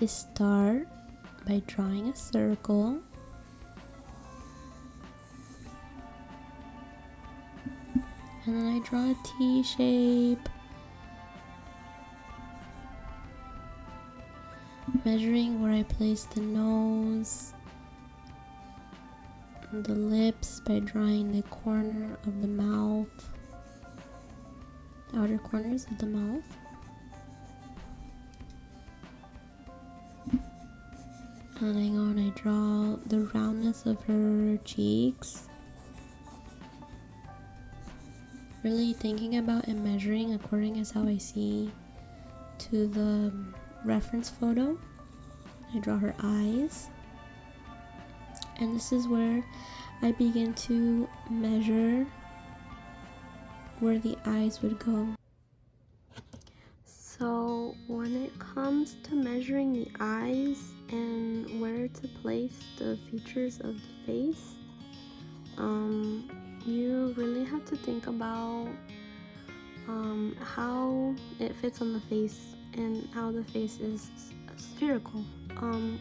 is start by drawing a circle, and then I draw a T shape, measuring where I place the nose and the lips by drawing the corner of the mouth, the outer corners of the mouth. And I go and I draw the roundness of her cheeks. Really thinking about and measuring according as how I see to the reference photo. I draw her eyes. And this is where I begin to measure where the eyes would go. So when it comes to measuring the eyes and where to place the features of the face, you really have to think about how it fits on the face and how the face is spherical.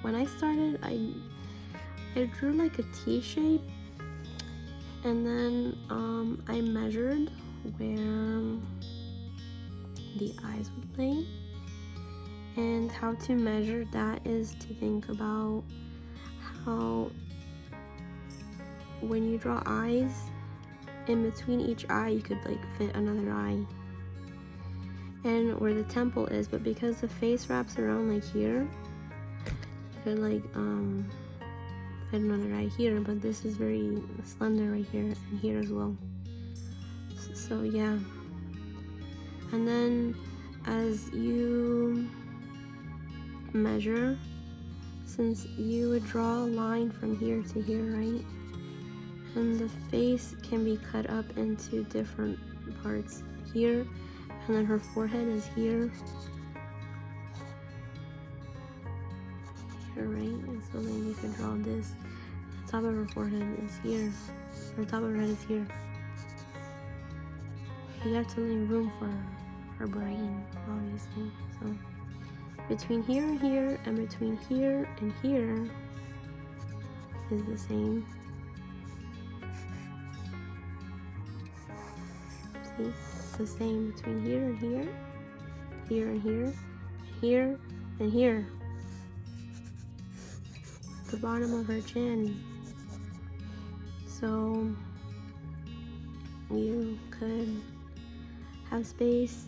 When I started, I drew like a T shape, and then I measured where the eyes would lay. And how to measure that is to think about how when you draw eyes, in between each eye you could like fit another eye, and where the temple is, but because the face wraps around like here, you could like fit another eye here, but this is very slender right here and here as well. So yeah. And then as you measure, since you would draw a line from here to here, right? And the face can be cut up into different parts here, and then her forehead is here, right? And so then you can draw this. The top of her forehead is here, her top of her head is here. You have to leave room for her brain, obviously. So between here and here, and between here and here is the same. See, it's the same between here and here, here and here, here and here. The bottom of her chin. So you could have space,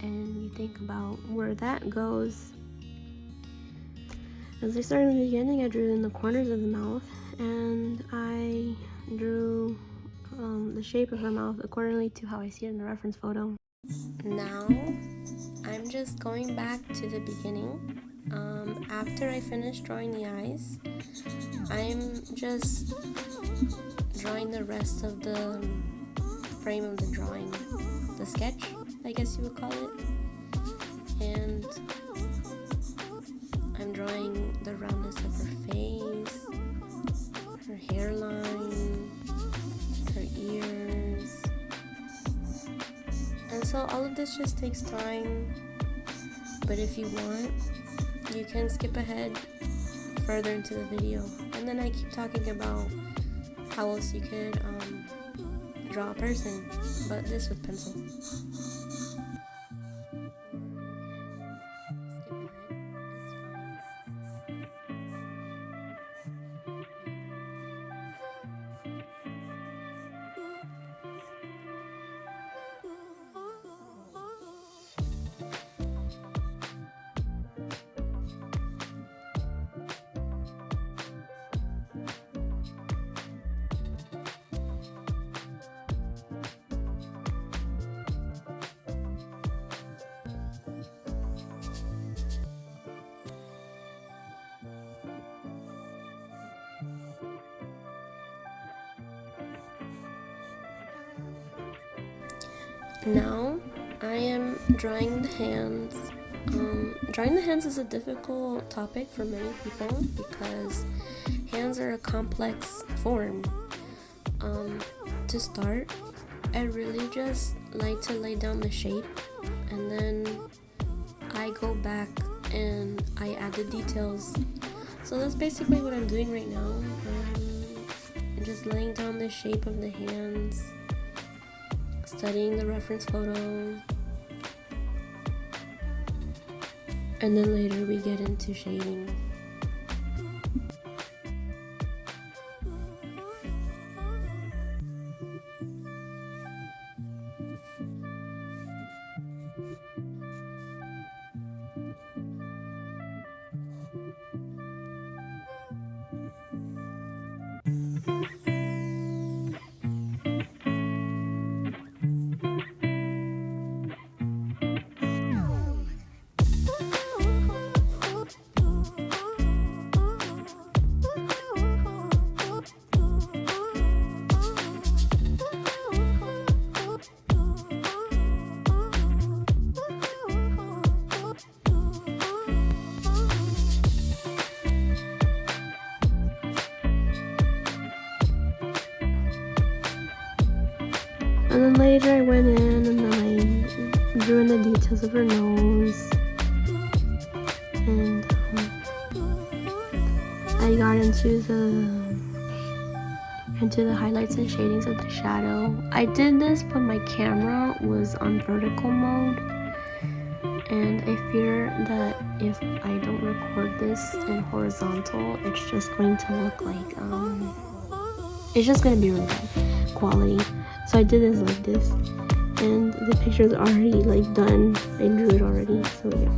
and you think about where that goes. As I started in the beginning, I drew in the corners of the mouth, and I drew the shape of her mouth accordingly to how I see it in the reference photo. Now I'm just going back to the beginning. After I finish drawing the eyes, I'm just drawing the rest of the frame of the drawing, the sketch, I guess you would call it. And I'm drawing the roundness of her face, her hairline, her ears. And so all of this just takes time, but if you want, you can skip ahead further into the video, and then I keep talking about how else you could draw a person, but this with pencil. Now I am drawing the hands. Drawing the hands is a difficult topic for many people because hands are a complex form. To start, I really just like to lay down the shape, and then I go back and I add the details. So that's basically what I'm doing right now. I'm just laying down the shape of the hands, studying the reference photo, and then later we get into shading. And then later I went in and then I drew in the details of her nose, and I got into the highlights and shadings of the shadow. I did this, but my camera was on vertical mode, and I fear that if I don't record this in horizontal, it's just going to look like it's just gonna be really bad quality. So I did this like this, and the picture's already like done. I drew it already, so yeah.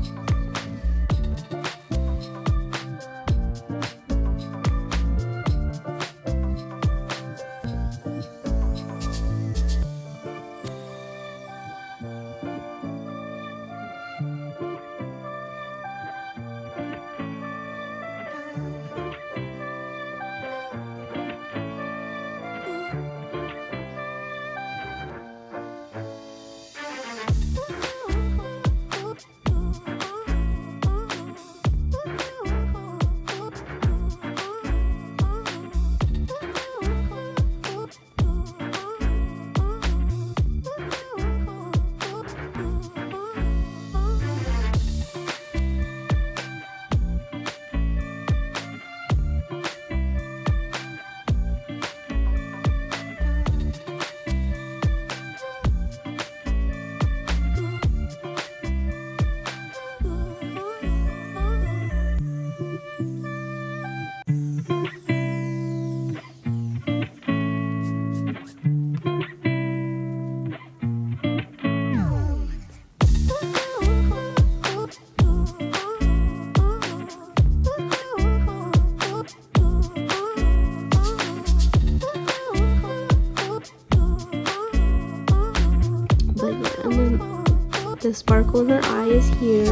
The sparkle in her eye is here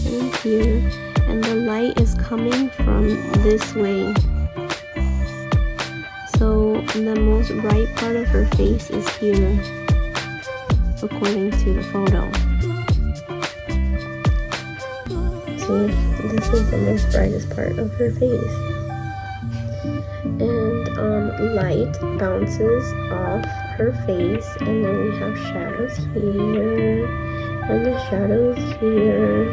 and here, and the light is coming from this way. So the most bright part of her face is here, according to the photo. See, this is the most brightest part of her face. And light bounces off her face, and then we have shadows here, and the shadows here.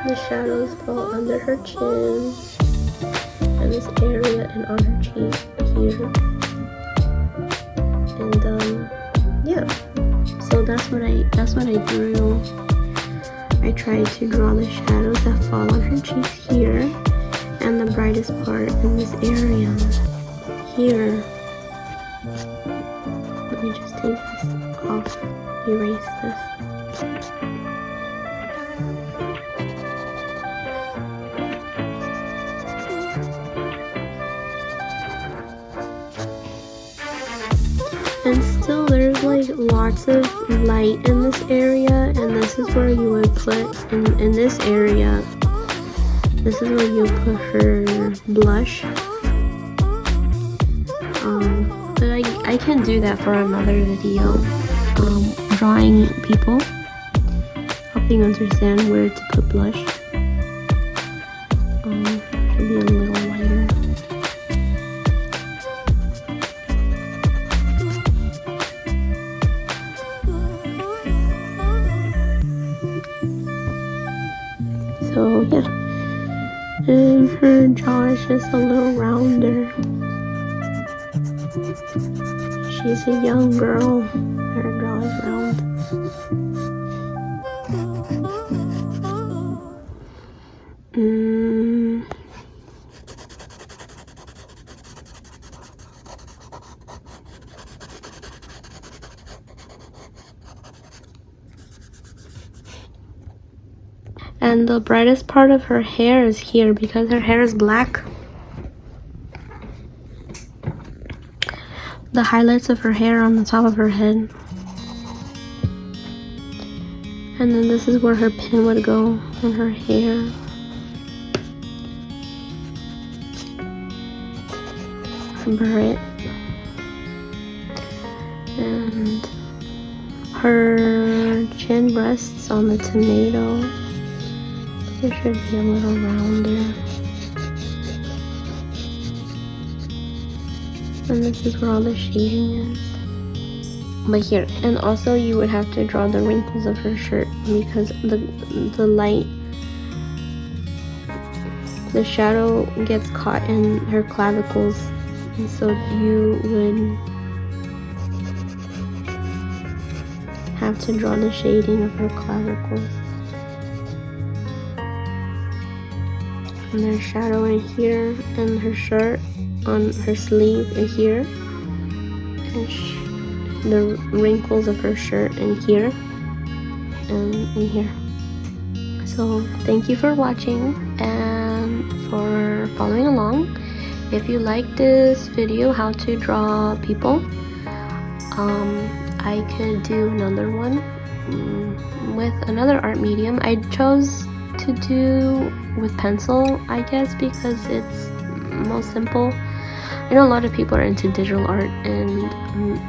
The shadows fall under her chin, and this area, and on her cheek here. And yeah. So that's what I drew. I tried to draw the shadows that fall on her cheeks here, and the brightest part in this area here. Let me just take this off, erase this. And still there's like lots of light in this area, and this is where you would put in this area, this is where you put her blush. But I can do that for another video, drawing people, helping understand where to put blush. Should be a little lighter. her jaw is just a little rounder. She's a young girl. Her jaw is round. And the brightest part of her hair is here because her hair is black. The highlights of her hair on the top of her head. And then this is where her pin would go in her hair. Her beret. And her chin rests on the tomato. It should be a little rounder. And this is where all the shading is. But here, and also you would have to draw the wrinkles of her shirt because the light, the shadow gets caught in her clavicles, and so you would have to draw the shading of her clavicles. And there's shadow in here, and her shirt on her sleeve in here, and the wrinkles of her shirt in here and in here. So thank you for watching and for following along. If you like this video, how to draw people, I could do another one with another art medium. I chose to do with pencil, I guess, because it's most simple. I know a lot of people are into digital art, and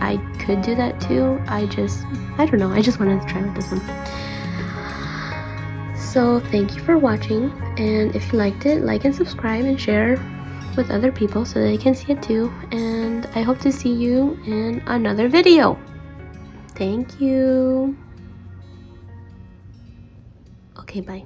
I could do that too. I don't know, I just wanted to try with this one. So thank you for watching, and if you liked it, like and subscribe and share with other people so they can see it too, and I hope to see you in another video. Thank you. Okay, bye.